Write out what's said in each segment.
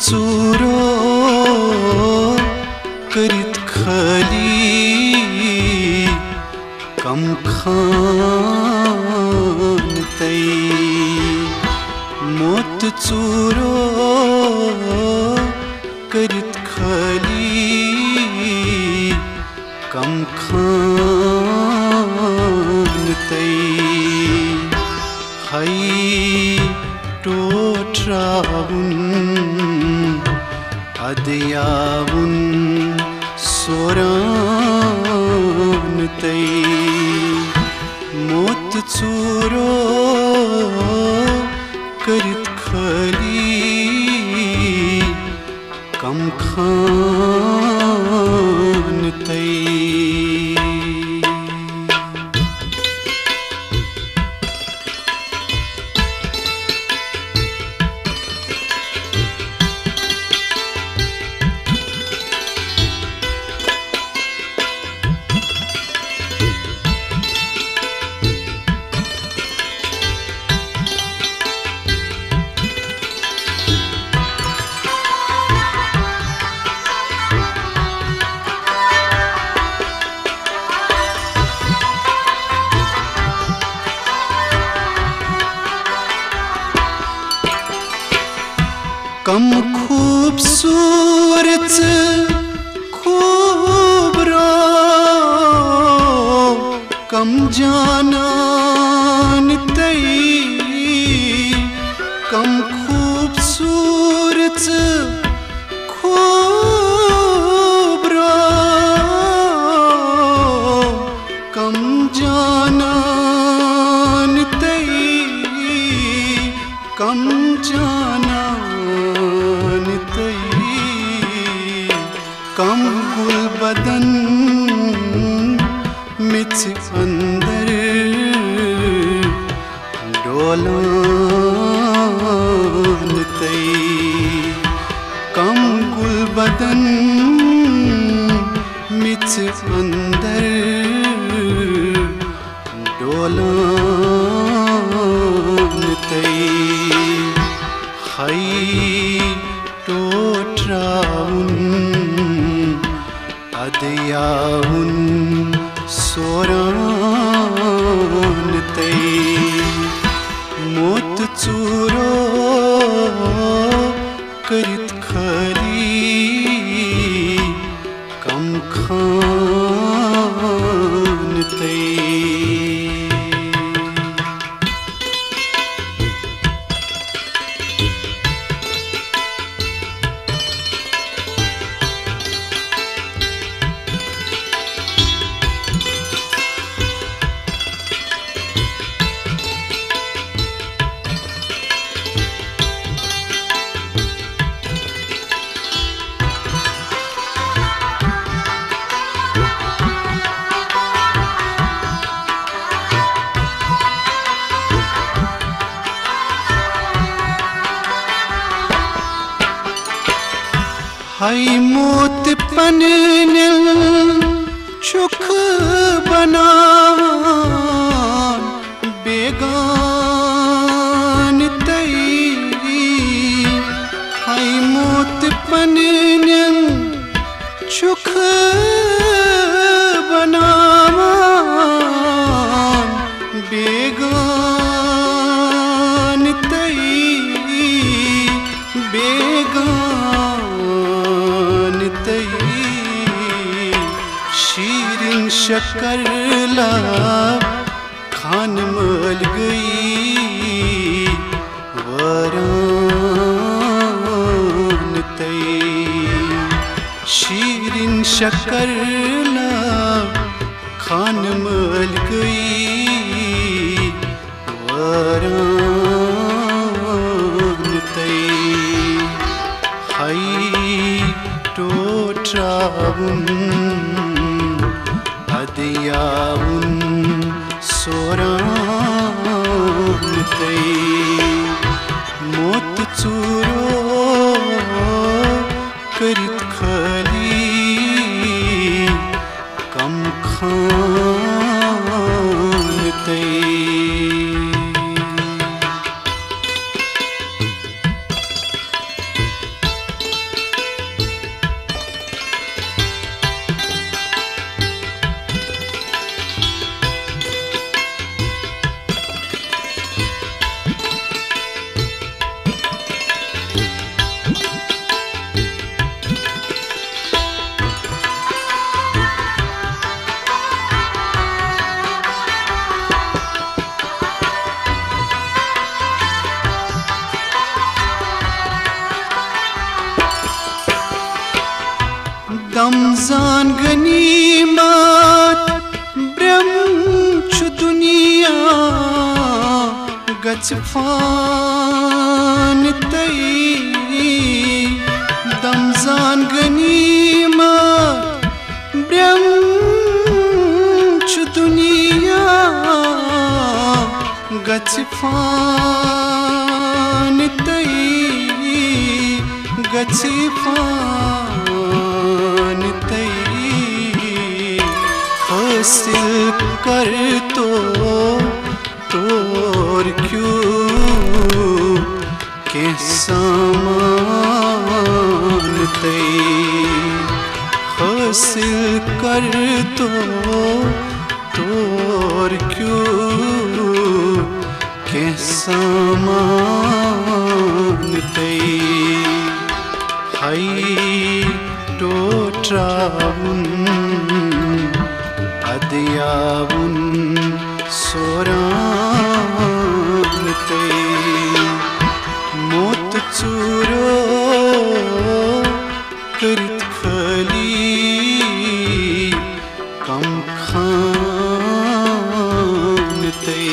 चूरो करित खली कम खान तई मोत चूरो करित खली कम खान तई हई टोट्राउन अदयाउन सोरान तई मोत चूरो करित खली कम खान तई कम खूबसूरत खूबरो कम जानन तई कम खूबसूरत खूबरो कम जानन तई कम जाना कम गुल बदन मिच अंदर डोलान तई कम गुल बदन मिच अंदर डोलान तई हई टोट्राउन अदयाउन सोरान तई मोत चूरो करित खली कम खान तई हई मोत पनिल चुख बनान बेगान तई हई मोत पनिल चुख बनान बेगान तई बेगान शीरिन शक्करला खान मल गई वरान तई शीरिन शक्करला खान मल गई वरान तई हई टोट्राउन अदयाउन सोरान तई मोत चूरो करित खली कम खान तई गच फान तई दमजान गनीमत ब्रह्म छु दुनिया गच फान तई गच फान तई हासिल कर तो तोर क्यों के सामान तई हासिल कर तो तोर क्यों के सामान तई हाई टोट्राउन अदयाउन सोरान तई मोत चूरो करत खली कम खान तई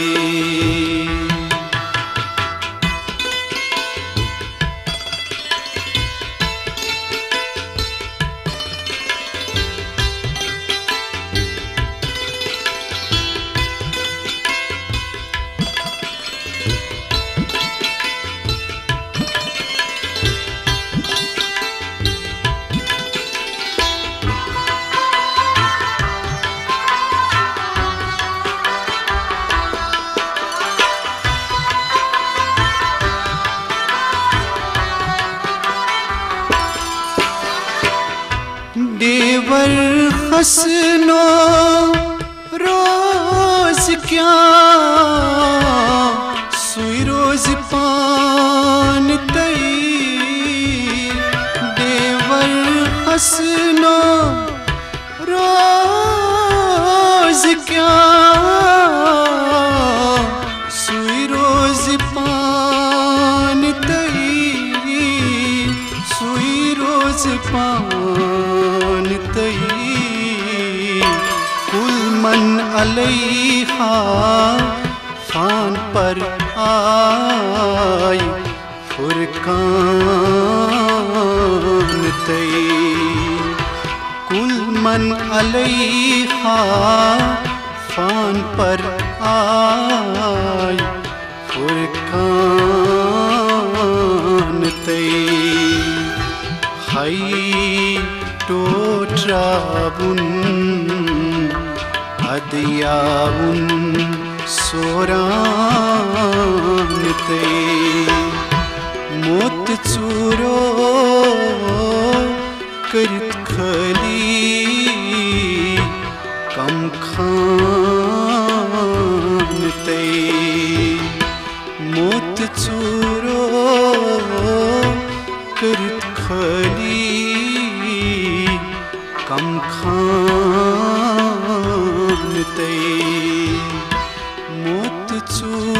देवर हसनो रोज क्या सुई रोज पान तई देवर हसनो रोज क्या सुई रोज पान तई सुई रोज पान तई कुल मन अलैहा फान पर आय फुरकान तई कुल मन अलैहा फान पर आय फुरकान तई हाई टोट्राउन अदयाउन सोरान तई मोत चूरो करत खली कम खान तई मोत चूरो करत खली कम खान तई मोत चूरो